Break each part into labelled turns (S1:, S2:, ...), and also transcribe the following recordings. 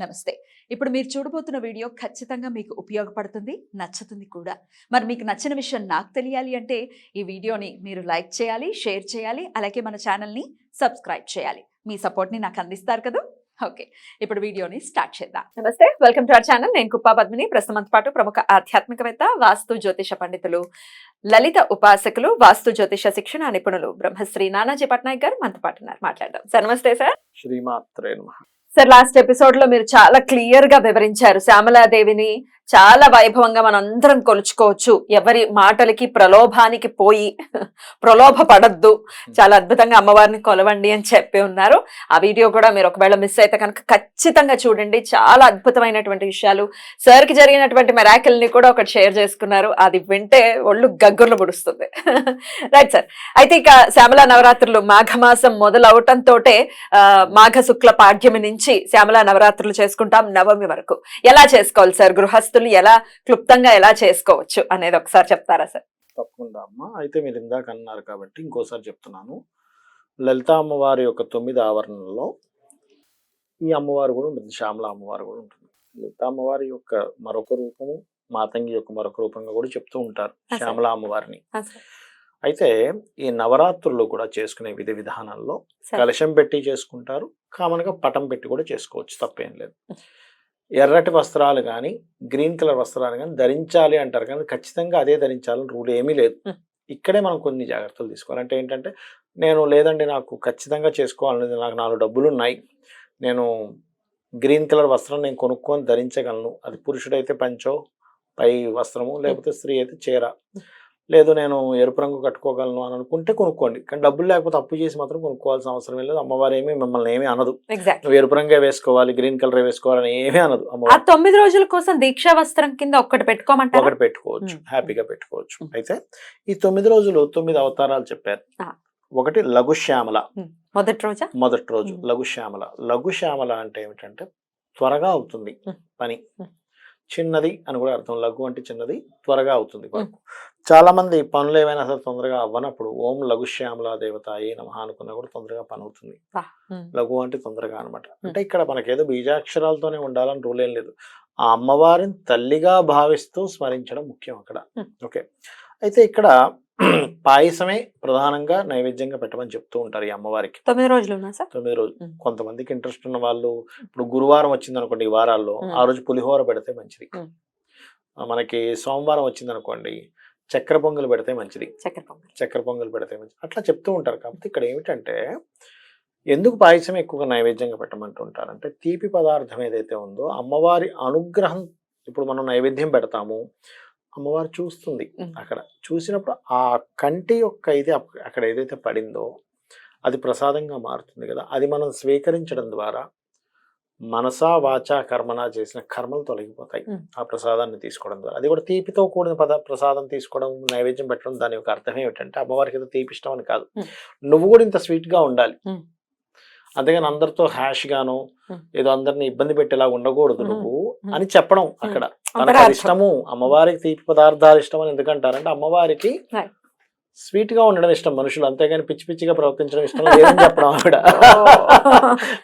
S1: నమస్తే. ఇప్పుడు మీరు చూడబోతున్న వీడియో ఖచ్చితంగా మీకు ఉపయోగపడుతుంది, నచ్చుతుంది కూడా. మరి మీకు నచ్చిన విషయం నాకు తెలియాలి అంటే ఈ వీడియోని మీరు లైక్ చేయాలి, షేర్ చేయాలి, అలాగే మన ఛానల్ని సబ్స్క్రైబ్ చేయాలి. మీ సపోర్ట్ని నాకు అందిస్తారు కదా. ఓకే, ఇప్పుడు వీడియోని స్టార్ట్ చేద్దాం. నమస్తే, వెల్కమ్ టు అవర్ ఛానల్. నేను కుప్పా పద్మిని. ప్రస్తుతంతో పాటు ప్రముఖ ఆధ్యాత్మికవేత్త, వాస్తు జ్యోతిష పండితులు, లలిత ఉపాసకులు, వాస్తు జ్యోతిష శిక్షణ నిపుణులు బ్రహ్మశ్రీ నానాజీ పట్నాయక్ గారు మనతో పాటు ఉన్నారు. మాట్లాడదాం సార్. నమస్తే సార్.
S2: శ్రీమాత్రే నమః.
S1: సార్, లాస్ట్ ఎపిసోడ్ లో మీరు చాలా క్లియర్ గా వివరించారు. శ్యామలాదేవిని చాలా వైభవంగా మనందరం కొలుచుకోవచ్చు, ఎవరి మాటలకి ప్రలోభానికి పోయి ప్రలోభ పడద్దు, చాలా అద్భుతంగా అమ్మవారిని కొలవండి అని చెప్పి ఉన్నారు. ఆ వీడియో కూడా మీరు ఒకవేళ మిస్ అయితే కనుక ఖచ్చితంగా చూడండి. చాలా అద్భుతమైనటువంటి విషయాలు, సార్ కి జరిగినటువంటి మెరాకిల్ ని కూడా ఒకటి షేర్ చేసుకున్నారు. అది వింటే ఒళ్ళు గగ్గుర్లు పుడుస్తుంది. Right sir. అయితే ఇక శ్యామలా నవరాత్రులు మాఘమాసం మొదలవటంతో మాఘ శుక్ల పాడ్యమి నుంచి శ్యామలా నవరాత్రులు చేసుకుంటాం నవమి వరకు. ఎలా చేసుకోవాలి సార్? గృహస్థులు ఎలా క్లుప్తంగా ఎలా చేసుకోవచ్చు అనేది ఒకసారి చెప్తారా సార్?
S2: తప్పకుండా అమ్మ. అయితే మీరు ఇందాక అన్నారు కాబట్టి ఇంకోసారి చెప్తున్నాను. లలితా అమ్మవారి యొక్క 9 ఆవరణల్లో ఈ అమ్మవారు కూడా ఉంటుంది, శ్యామల అమ్మవారు కూడా ఉంటుంది. లలితా అమ్మవారి యొక్క మరొక రూపము, మాతంగి యొక్క మరొక రూపంగా కూడా చెప్తూ ఉంటారు శ్యామల అమ్మవారిని. అయితే ఈ నవరాత్రులు కూడా చేసుకునే విధి విధానాల్లో కలశం పెట్టి చేసుకుంటారు, కామన్ గా పటం పెట్టి కూడా చేసుకోవచ్చు, తప్పేం లేదు. ఎర్రటి వస్త్రాలు కానీ గ్రీన్ కలర్ వస్త్రాలు కానీ ధరించాలి అంటారు, కానీ ఖచ్చితంగా అదే ధరించాలని రూల్ ఏమీ లేదు. ఇక్కడే మనం కొన్ని జాగ్రత్తలు తీసుకోవాలి. అంటే ఏంటంటే, నేను లేదండి నాకు ఖచ్చితంగా చేసుకోవాలనేది, నాకు 4 డబ్బులు ఉన్నాయి, నేను గ్రీన్ కలర్ వస్త్రం నేను కొనుక్కొని ధరించగలను, అది పురుషుడైతే పంచో పై వస్త్రము, లేకపోతే స్త్రీ అయితే చీర, లేదు నేను ఎరుపు రంగు కట్టుకోగలను అని అనుకుంటే కొనుక్కోండి. కానీ డబ్బులు లేకపోతే అప్పు చేసి మాత్రం కొనుక్కోవాల్సిన అవసరం లేదు. అమ్మవారు ఏమి మిమ్మల్ని ఏమీ అనదు, నువ్వు ఎరుపు రంగే వేసుకోవాలి, గ్రీన్ కలర్ వేసుకోవాలని ఏమీ అనదు. అమ్మవారు
S1: 9 రోజుల కోసం దీక్షా వస్త్రం కింద ఒకటి పెట్టుకోమంటారు,
S2: ఒకటి పెట్టుకోవచ్చు, హ్యాపీగా పెట్టుకోవచ్చు. అయితే ఈ 9 రోజులు 9 అవతారాలు చెప్పారు. ఒకటి లఘు శ్యామల, మొదటి రోజు లఘు శ్యామల. లఘు శ్యామల అంటే ఏమిటంటే త్వరగా అవుతుంది పని, చిన్నది అని కూడా అర్థం. లఘు అంటే చిన్నది, త్వరగా అవుతుంది. చాలా మంది పనులు ఏమైనా సరే తొందరగా అవ్వనప్పుడు ఓం లఘు శ్యామలా దేవతాయే నమః అనుకున్నా కూడా తొందరగా పని అవుతుంది. లఘు అంటే తొందరగా అనమాట. అంటే ఇక్కడ మనకేదో బీజాక్షరాలతోనే ఉండాలని రూల్ ఏం లేదు. ఆ అమ్మవారిని తల్లిగా భావిస్తూ స్మరించడం ముఖ్యం అక్కడ. ఓకే. అయితే ఇక్కడ పాయసమే ప్రధానంగా నైవేద్యంగా పెట్టమని చెప్తూ ఉంటారు ఈ అమ్మవారికి.
S1: 9 రోజులు
S2: 9 రోజులు. కొంతమందికి ఇంట్రెస్ట్ ఉన్న వాళ్ళు, ఇప్పుడు గురువారం వచ్చింది అనుకోండి ఈ వారాల్లో, ఆ రోజు పులిహోర పెడితే మంచిది. మనకి సోమవారం వచ్చింది అనుకోండి చక్కెర పొంగలు పెడితే మంచిది, చక్కెర పొంగలు పెడితే మంచిది, అట్లా చెప్తూ ఉంటారు. కాబట్టి ఇక్కడ ఏమిటంటే, ఎందుకు పాయసం ఎక్కువగా నైవేద్యంగా పెట్టమంటుంటారంటే, తీపి పదార్థం ఏదైతే ఉందో అమ్మవారి అనుగ్రహం, ఇప్పుడు మనం నైవేద్యం పెడతాము, అమ్మవారు చూస్తుంది. అక్కడ చూసినప్పుడు ఆ కంటి యొక్క ఇది అక్కడ ఏదైతే పడిందో అది ప్రసాదంగా మారుతుంది కదా. అది మనం స్వీకరించడం ద్వారా మనసా వాచా కర్మనా చేసిన కర్మలు తొలగిపోతాయి ఆ ప్రసాదాన్ని తీసుకోవడం ద్వారా. అది కూడా తీపితో కూడిన ప్రసాదం తీసుకోవడం, నైవేద్యం పెట్టడం, దాని యొక్క అర్థం ఏమిటంటే అమ్మవారికి ఏదో తీపి ఇష్టం అని కాదు, నువ్వు కూడా ఇంత స్వీట్ గా ఉండాలి. అంతేగాని అందరితో హ్యాష్ గాను ఏదో అందరిని ఇబ్బంది పెట్టేలా ఉండకూడదు నువ్వు అని చెప్పడం. అక్కడ తనకు అది ఇష్టము, అమ్మవారికి తీపి పదార్థాలు ఇష్టం అని ఎందుకంటారంటే అమ్మవారికి స్వీట్ గా ఉండడం ఇష్టం మనుషులు, అంతేగాని పిచ్చి పిచ్చిగా ప్రవర్తించడం ఇష్టం లేదని చెప్పడం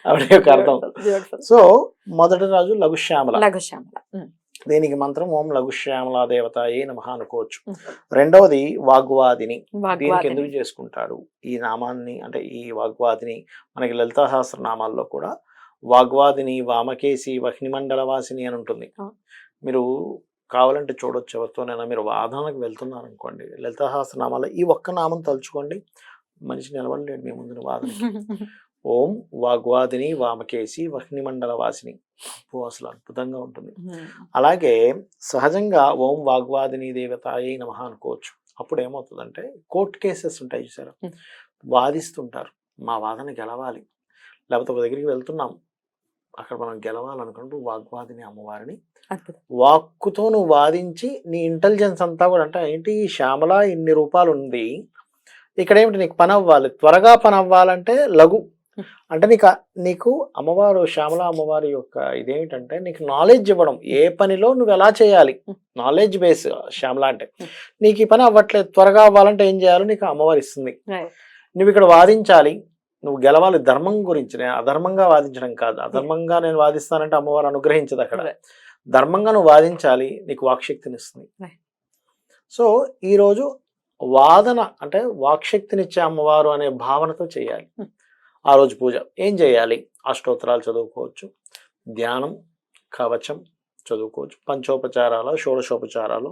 S2: ఆవిడ యొక్క అర్థం. సో మొదటి రోజు లఘు శ్యామల, దీనికి మంత్రం ఓం లఘు శ్యామలా దేవతాయే నమః అనుకోవచ్చు. రెండవది వాగ్వాదిని. దీనికి ఎందుకు చేసుకుంటాడు ఈ నామాన్ని అంటే, ఈ వాగ్వాదిని మనకి లలితా సహస్ర నామాల్లో కూడా వాగ్వాదిని, వామకేసి, వహ్నిమండల వాసిని అని ఉంటుంది. మీరు కావాలంటే చూడొచ్చు, ఎవరితోనైనా మీరు వాదనకు వెళ్తున్నారు అనుకోండి, లలితా సహస్ర నామాల్లో ఈ ఒక్క నామం తలుచుకోండి, మనిషి నిలబడలేడు మీ ముందు వాదనకి. ఓం వాగ్వాదిని వామకేసి వహ్నిమండల వాసిని, అసలు అద్భుతంగా ఉంటుంది. అలాగే సహజంగా ఓం వాగ్వాదిని దేవతాయే నమః అనుకోవచ్చు. అప్పుడు ఏమవుతుందంటే, కోర్టు కేసెస్ ఉంటాయి చూసారా, వాదిస్తుంటారు, మా వాదన గెలవాలి, లేకపోతే ఒక దగ్గరికి వెళ్తున్నాం అక్కడ మనం గెలవాలనుకున్నప్పుడు వాగ్వాదిని అమ్మవారిని వాక్కుతో నువ్వు వాదించి నీ ఇంటెలిజెన్స్ అంతా కూడా, అంటే ఏంటి శ్యామల ఇన్ని రూపాలు ఉంది, ఇక్కడ ఏమిటి నీకు పని అవ్వాలి, త్వరగా పని అవ్వాలంటే లఘు అంటే నీకు అమ్మవారు శ్యామల అమ్మవారి యొక్క ఇదేమిటంటే నీకు నాలెడ్జ్ ఇవ్వడం, ఏ పనిలో నువ్వు ఎలా చేయాలి, నాలెడ్జ్ బేస్ శ్యామల అంటే. నీకు ఈ పని అవ్వట్లేదు, త్వరగా అవ్వాలంటే ఏం చేయాలో నీకు అమ్మవారు ఇస్తుంది. నువ్వు ఇక్కడ వాదించాలి, నువ్వు గెలవాలి ధర్మం గురించి. నేను అధర్మంగా వాదించడం కాదు. అధర్మంగా నేను వాదిస్తానంటే అమ్మవారు అనుగ్రహించదు అక్కడ. ధర్మంగా నువ్వు వాదించాలి, నీకు వాక్శక్తిని ఇస్తుంది. సో ఈరోజు వాదన అంటే వాక్శక్తినిచ్చే అమ్మవారు అనే భావనతో చేయాలి ఆ రోజు పూజ. ఏం చేయాలి? అష్టోత్తరాలు చదువుకోవచ్చు, ధ్యానం, కవచం చదువుకోవచ్చు, పంచోపచారాలు, షోడశోపచారాలు,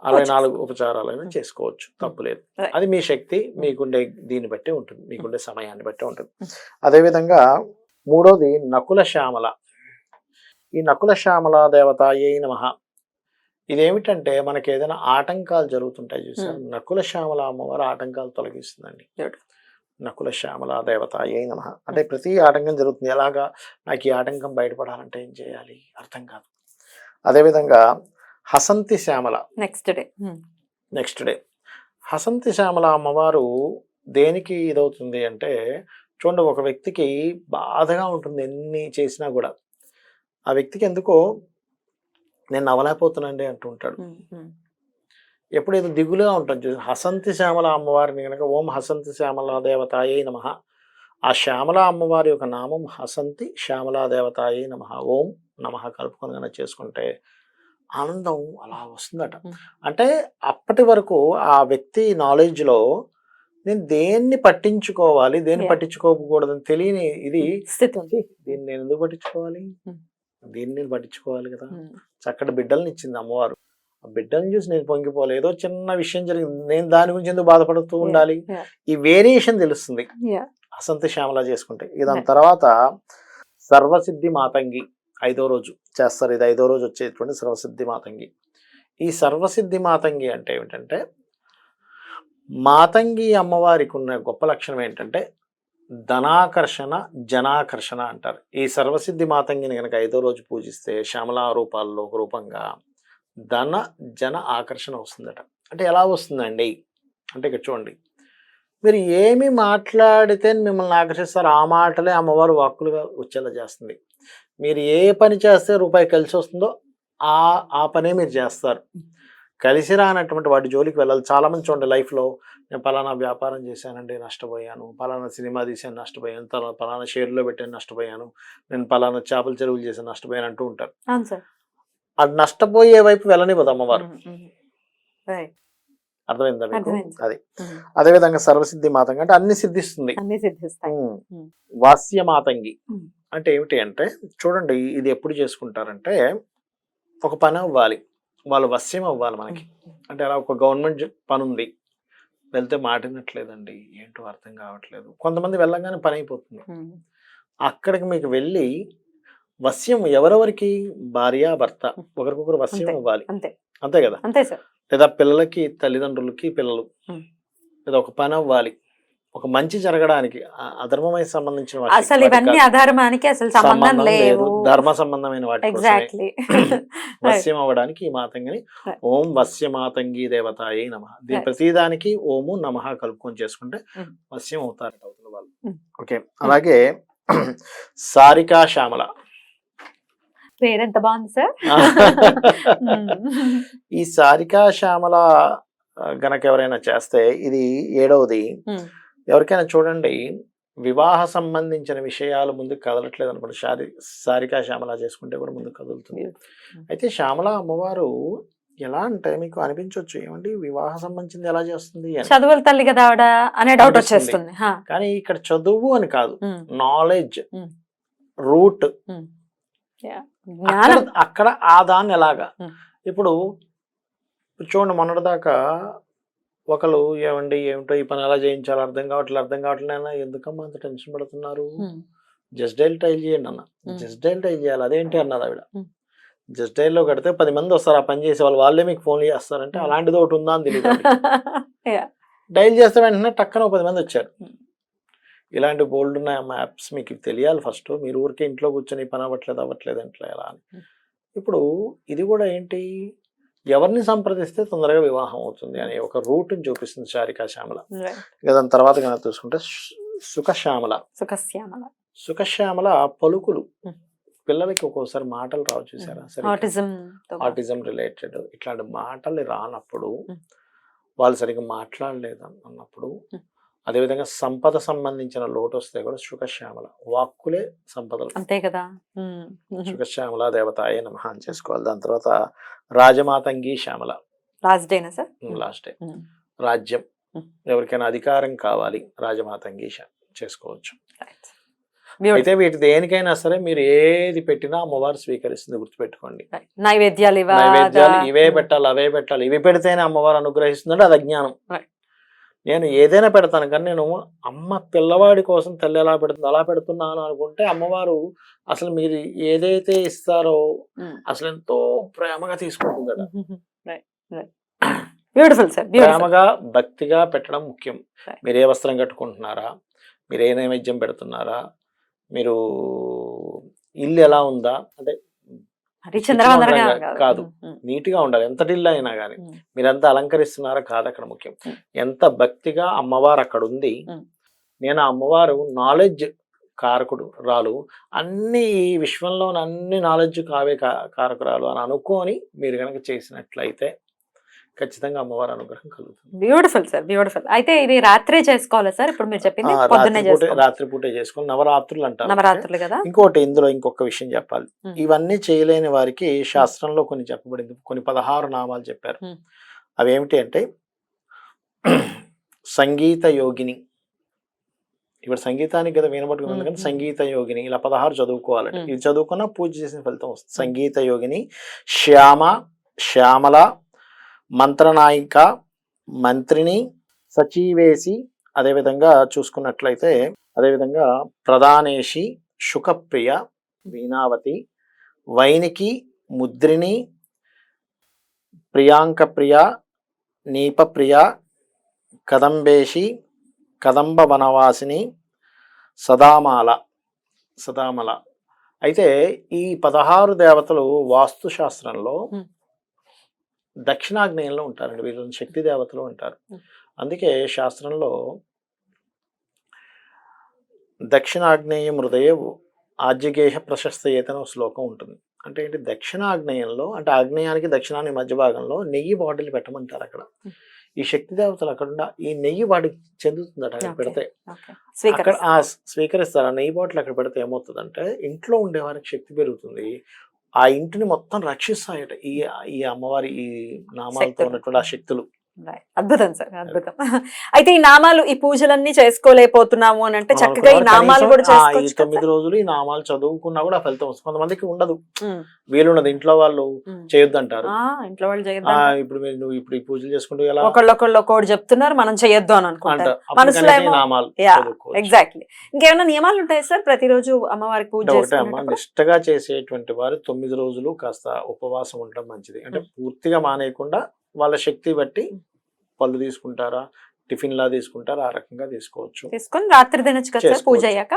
S2: 64 ఉపచారాలైనా చేసుకోవచ్చు, తప్పులేదు. అది మీ శక్తి, మీకుండే దీన్ని బట్టి ఉంటుంది, మీకుండే సమయాన్ని బట్టి ఉంటుంది. అదేవిధంగా మూడోది నకుల శ్యామల. ఈ నకుల శ్యామల దేవతాయై నమః. ఇదేమిటంటే మనకి ఏదైనా ఆటంకాలు జరుగుతుంటాయి చూసారు, నకుల శ్యామల అమ్మవారు ఆటంకాలు తొలగిస్తుందండి. నకుల శ్యామల దేవతాయై నమః అంటే ప్రతి ఆటంకం జరుగుతుంది. ఎలాగా? నాకు ఈ ఆటంకం బయటపడాలంటే ఏం చేయాలి అర్థం కాదు. అదేవిధంగా హసంతి శ్యామల, నెక్స్ట్ డే హసంతి శ్యామల అమ్మవారు దేనికి ఇదవుతుంది అంటే, చూడండి ఒక వ్యక్తికి బాధగా ఉంటుంది ఎన్ని చేసినా కూడా, ఆ వ్యక్తికి ఎందుకో నేను నవ్వలేకపోతున్నాండి అంటూ ఉంటాడు. ఎప్పుడు ఏదో దిగులుగా ఉంటుంది చూసి. హసంతి శ్యామల అమ్మవారిని కనుక ఓం హసంతి శ్యామల దేవతాయై నమః, ఆ శ్యామల అమ్మవారి యొక్క నామం హసంతి శ్యామల దేవతాయై నమః ఓం నమః కలుపుకొని కనుక చేసుకుంటే ఆనందం అలా వస్తుందట. అంటే అప్పటి వరకు ఆ వ్యక్తి నాలెడ్జ్లో నేను దేన్ని పట్టించుకోవాలి, దేన్ని పట్టించుకోకూడదని తెలియని ఇది స్థితి. దీన్ని నేను ఎందుకు పట్టించుకోవాలి, దీన్ని నేను పట్టించుకోవాలి కదా. చక్కటి బిడ్డల్ని ఇచ్చింది అమ్మవారు, ఆ బిడ్డల్ని చూసి నేను పొంగిపోవాలి. ఏదో చిన్న విషయం జరిగింది, నేను దాని గురించి ఎందుకు బాధపడుతూ ఉండాలి. ఈ వేరియేషన్ తెలుస్తుంది హసంతి శ్యామల చేసుకుంటే. దాని తర్వాత సర్వసిద్ధి మాతంగి 5వ రోజు చేస్తారు. ఇది 5వ రోజు వచ్చేటువంటి సర్వసిద్ధి మాతంగి. ఈ సర్వసిద్ధి మాతంగి అంటే ఏమిటంటే, మాతంగి అమ్మవారికి ఉన్న గొప్ప లక్షణం ఏంటంటే ధనాకర్షణ, జనాకర్షణ అంటారు. ఈ సర్వసిద్ధి మాతంగిని కనుక 5వ రోజు పూజిస్తే శ్యామల రూపాల్లో ఒక రూపంగా ధన జన ఆకర్షణ వస్తుందట. అంటే ఎలా వస్తుందండి అంటే, ఇక్కడ చూడండి, మీరు ఏమి మాట్లాడితే మిమ్మల్ని ఆకర్షిస్తారు ఆ మాటలే అమ్మవారు వాక్కులుగా వచ్చేలా చేస్తుంది. మీరు ఏ పని చేస్తే రూపాయి కలిసి వస్తుందో ఆ పనే మీరు చేస్తారు. కలిసి రానటువంటి వాటి జోలికి వెళ్ళాలి. చాలామంది చూడండి లైఫ్లో, నేను పలానా వ్యాపారం చేశానండి నష్టపోయాను, పలానా సినిమా తీసాను నష్టపోయాను, పలానా షేర్లో పెట్టాను నష్టపోయాను, నేను పలానా చేపల చెరువులు చేశాను నష్టపోయాను అంటూ ఉంటారు. అది నష్టపోయే వైపు వెళ్ళనివ్వదు అమ్మవారు. అర్థమైందా మీకు? అది అదేవిధంగా సర్వసిద్ధి మాతంగి అంటే అన్ని సిద్ధిస్తుంది. వాస్య మాతంగి అంటే ఏమిటి అంటే, చూడండి ఇది ఎప్పుడు చేసుకుంటారంటే, ఒక పని అవ్వాలి, వాళ్ళు వశ్యం అవ్వాలి మనకి. అంటే అలా ఒక గవర్నమెంట్ పని ఉంది, వెళ్తే మాటినట్లేదండి, ఏంటో అర్థం కావట్లేదు. కొంతమంది వెళ్ళంగానే పని అయిపోతుంది. అక్కడికి మీకు వెళ్ళి వశ్యం ఎవరెవరికి, భార్య భర్త ఒకరికొకరు వశ్యం అవ్వాలి. అంతే కదా. లేదా పిల్లలకి తల్లిదండ్రులకి పిల్లలు, లేదా ఒక పని అవ్వాలి, ఒక మంచి జరగడానికి. అధర్మమైన సంబంధించిన
S1: అసలు ఇవన్నీ అధర్మానికి అసలు సంబంధం లేదు,
S2: ధర్మ సంబంధమైన వాటి వశ్యం అవ్వడానికి ఈ మాతంగిని ఓం వశ్య మాతంగి దేవతాయై నమః. దీని ప్రతిదానికి ఓము నమః కలుపుకొని చేసుకుంటే వశ్యం అవుతారట అవతల వాళ్ళు. ఓకే. అలాగే సారికా శ్యామల
S1: పేరెంత బాగుంది సార్.
S2: ఈ సారికా శ్యామల గనక ఎవరైనా చేస్తే, ఇది 7వది. ఎవరికైనా చూడండి వివాహ సంబంధించిన విషయాలు ముందుకు కదలట్లేదు అనుకోండి, సారికా శ్యామల చేసుకుంటే కూడా ముందుకు కదులుతుంది. అయితే శ్యామల అమ్మవారు ఎలా అంటే మీకు అనిపించవచ్చు, ఏమండి వివాహ సంబంధించింది ఎలా చేస్తుంది,
S1: చదువుల తల్లి కదా ఆవిడ అనే డౌట్ వచ్చేస్తుంది.
S2: కానీ ఇక్కడ చదువు అని కాదు, నాలెడ్జ్, రూట్, అక్కడ ఆ దాన్ని ఎలాగా. ఇప్పుడు చూడండి, మొన్నటిదాకా ఒకరు ఏమండి ఏమిటో ఈ పని ఎలా చేయించాలి అర్థం కావట్లేదు ఎందుకమ్మా అంత టెన్షన్ పడుతున్నారు, జస్ట్ డైల్ ట్రై చేయండి అన్న. జస్ట్ డైల్ ట్రై చేయాలి, అదేంటి అన్నది ఆవిడ. జస్ట్ డైల్లో కడితే 10 మంది వస్తారు ఆ పని చేసే వాళ్ళు, వాళ్ళే మీకు ఫోన్లు చేస్తారంటే అలాంటిది ఒకటి ఉందా అని తెలియదు. డైల్ చేస్తే వెంటనే టక్కన 10 మంది వచ్చారు. ఇలాంటి బోల్డ్ ఉన్న యాప్స్ మీకు తెలియాలి ఫస్ట్. మీరు ఊరికే ఇంట్లో కూర్చొని పని అవ్వట్లేదు ఎట్లా ఎలా అని. ఇప్పుడు ఇది కూడా ఏంటి, ఎవరిని సంప్రదిస్తే తొందరగా వివాహం అవుతుంది అనే ఒక రూట్ని చూపిస్తుంది సారికా శ్యామల. దాని తర్వాత కనుక చూసుకుంటే సుఖశ్యామల పలుకులు. పిల్లలకి ఒక్కోసారి మాటలు రావు చూసారా, ఆటిజం రిలేటెడ్ ఇట్లాంటి మాటలు రానప్పుడు, వాళ్ళు సరిగ్గా మాట్లాడలేదు అన్నప్పుడు అదేవిధంగా సంపద సంబంధించిన లోటు వస్తే కూడా సుఖశ్యామల, వాక్కులే సంపదలు.
S1: అంతే కదా.
S2: సుఖశ్యామల దేవతాయ నమః అని చేసుకోవాలి. దాని తర్వాత రాజమాతంగి శ్యామల,
S1: లాస్ట్ డేనా సార్?
S2: Last day. రాజ్యం, ఎవరికైనా అధికారం కావాలి, రాజమాతంగి చేసుకోవచ్చు. అయితే వీటి దేనికైనా సరే మీరు ఏది పెట్టినా అమ్మవారు స్వీకరిస్తుంది, గుర్తుపెట్టుకోండి.
S1: నైవేద్యాలు
S2: ఇవే పెట్టాలి, అవే పెట్టాలి, ఇవి పెడితేనే అమ్మవారు అనుగ్రహిస్తుందంటే అది అజ్ఞానం. నేను ఏదైనా పెడతాను కానీ నేను అమ్మ పిల్లవాడి కోసం తల్లి ఎలా పెడుతుంది అలా పెడుతున్నాను అనుకుంటే అమ్మవారు అసలు మీరు ఏదైతే ఇస్తారో అసలు ఎంతో ప్రేమగా తీసుకుంటుందట.
S1: Beautiful sir.
S2: ప్రేమగా భక్తిగా పెట్టడం ముఖ్యం. మీరు ఏ వస్త్రం కట్టుకుంటున్నారా, మీరు ఏ నైవేద్యం పెడుతున్నారా, మీరు ఇల్లు ఎలా ఉందా అంటే కాదు, నీట్ గా ఉండాలి. ఎంత ఇల్లు అయినా కానీ మీరంతా అలంకరిస్తున్నారా కాదు అక్కడ ముఖ్యం. ఎంత భక్తిగా అమ్మవారు అక్కడ ఉంది. నేను ఆ అమ్మవారు నాలెడ్జ్ కారకుడు రాలు, అన్ని ఈ విశ్వంలో అన్ని నాలెడ్జ్ కావే కారకురాలు అని అనుకొని మీరు కనుక చేసినట్లయితే ఖచ్చితంగా అమ్మవారి అనుగ్రహం కలుగుతుంది.
S1: Beautiful sir, beautiful. అయితే ఇది రాత్రే చేసుకోవాలా సార్? ఇప్పుడు మీరు చెప్పింది
S2: రాత్రి పూటే చేసుకోవాలి. నవరాత్రులు అంటారు,
S1: నవరాత్రులు కదా.
S2: ఇంకోటి ఇందులో ఇంకొక విషయం చెప్పాలి. ఇవన్నీ చేయలేని వారికి శాస్త్రంలో కొన్ని చెప్పబడింది, కొన్ని 16 నామాలు చెప్పారు. అవి ఏమిటి అంటే సంగీత యోగిని, ఇప్పుడు సంగీతానికి కదా వినబట్టుకున్నాను కానీ సంగీత యోగిని ఇలా 16 చదువుకోవాలంటే ఇది చదువుకున్నా పూజ చేసిన ఫలితం వస్తుంది. సంగీత యోగిని, శ్యామల, మంత్రనాయిక, మంత్రిని, సచీవేసి, అదేవిధంగా చూసుకున్నట్లయితే అదేవిధంగా ప్రధానేషి, శుకప్రియ, వీణావతి, వైనికి, ముద్రిని, ప్రియాంక ప్రియ, నీపప్రియ, కదంబేషి, కదంబ వనవాసిని, సదామల. అయితే ఈ 16 దేవతలు వాస్తుశాస్త్రంలో దక్షిణాగ్నేయంలో ఉంటారండి. వీళ్ళని శక్తి దేవతలు అంటారు. అందుకే శాస్త్రంలో దక్షిణాగ్నేయం హృదయ ఆజ్యగేహ ప్రశస్తయేతన శ్లోకం ఉంటుంది. అంటే ఏంటి, దక్షిణాగ్నేయంలో అంటే ఆగ్నేయానికి దక్షిణానికి మధ్య భాగంలో నెయ్యి బాటిల్ పెట్టమంటారు. అక్కడ ఈ శక్తి దేవతలు అక్కడ ఈ నెయ్యి వాడికి చెందుతుందట. అక్కడ పెడితే అక్కడ స్వీకరిస్తారు. ఆ నెయ్యి బాటిల్ అక్కడ పెడితే ఏమవుతుందంటే ఇంట్లో ఉండేవారికి శక్తి పెరుగుతుంది, ఆ ఇంటిని మొత్తం రక్షిస్తాయట ఈ అమ్మవారి ఈ నామాలతో ఉన్నటువంటి ఆ శక్తులు.
S1: అద్భుతం సార్, అద్భుతం. అయితే ఈ నామాలు, ఈ పూజలన్నీ చేసుకోలేకపోతున్నాము అని అంటే చక్కగా ఈ నామాలు కూడా
S2: ఈ 9 రోజులు ఈ నామాలు చదువుకున్నా కూడా ఫలితం వస్తుంది. కొంతమందికి ఉండదు, వీలున్నది, ఇంట్లో వాళ్ళు చేయొద్దు అంటారు.
S1: ఇంట్లో వాళ్ళు
S2: ఇప్పుడు నువ్వు ఇప్పుడు ఈ పూజలు చేసుకుంటూ ఎలా
S1: ఒకళ్ళు చెప్తున్నారు, మనం చేయొద్దు అని అనుకుంటారు మనసులో. ఎగ్జాక్ట్లీ. ఇంకేమైనా నియమాలు ఉంటాయి సార్ ప్రతిరోజు అమ్మవారికి పూజ
S2: చేసుకుంటే? నిష్టగా చేసేటువంటి వారు 9 రోజులు కాస్త ఉపవాసం ఉండడం మంచిది. అంటే పూర్తిగా మానేయకుండా వాళ్ళ శక్తి బట్టి పళ్ళు తీసుకుంటారా, టిఫిన్ లా తీసుకుంటారా, ఆ రకంగా తీసుకొని
S1: రాత్రి తినొచ్చు, పూజ అయ్యాక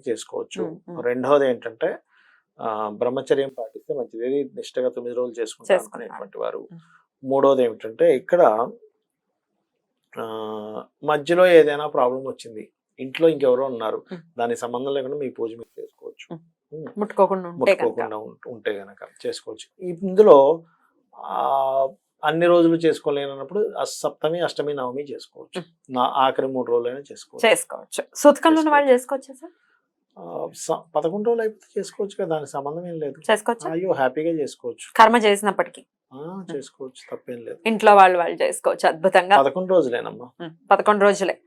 S2: చేసుకోవచ్చు. రెండవది ఏంటంటే బ్రహ్మచర్యం పాటిస్తే మంచిది, నిష్టగా 9 రోజులు చేసుకుంటారు అనేటువంటి వారు. మూడవది ఏమిటంటే ఇక్కడ మధ్యలో ఏదైనా ప్రాబ్లం వచ్చింది, ఇంట్లో ఇంకెవరో ఉన్నారు, దానికి సంబంధం లేకుండా మీ పూజ మీరు చేసుకోవచ్చు. ముట్టుకోకుండా ఉంటే గనక చేసుకోవచ్చు. ఇందులో అన్ని రోజులు చేసుకోలేనప్పుడు సప్తమి, అష్టమి, నవమి చేసుకోవచ్చు. ఆఖరి 3 రోజులైనా చేసుకోవచ్చు.
S1: సూతకంలో ఉన్న వాళ్ళు చేసుకోవచ్చు సార్?
S2: 11 రోజులు అయిపోతే చేసుకోవచ్చు కదా, దానికి సంబంధం ఏం లేదు. అయ్యో హ్యాపీగా చేసుకోవచ్చు,
S1: కర్మ చేసినప్పటికీ
S2: చేసుకోవచ్చు, తప్పేం లేదు.
S1: ఇంట్లో వాళ్ళు చేసుకోవచ్చు అద్భుతంగా.
S2: 11 రోజులేనమ్మా,
S1: 11 రోజులే.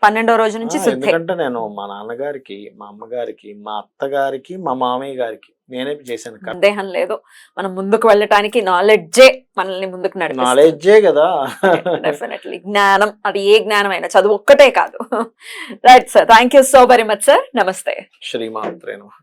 S1: 12వ రోజు నుంచి
S2: ఎందుకంటే నేను మా నాన్నగారికి, మా అమ్మగారికి, మా అత్తగారికి, మా మామయ్య గారికి నేనే చేశాను.
S1: సందేహం లేదు, మనం ముందుకు వెళ్ళటానికి నాలెడ్జే మనల్ని ముందుకు నడిపిస్తుంది.
S2: నాలెడ్జే కదా,
S1: డెఫినెట్లీ. జ్ఞానం, అది ఏ జ్ఞానం అయినా, చదువు ఒక్కటే కాదు. Right sir, thank you so very much sir. నమస్తే.
S2: శ్రీమాత్రే నమః.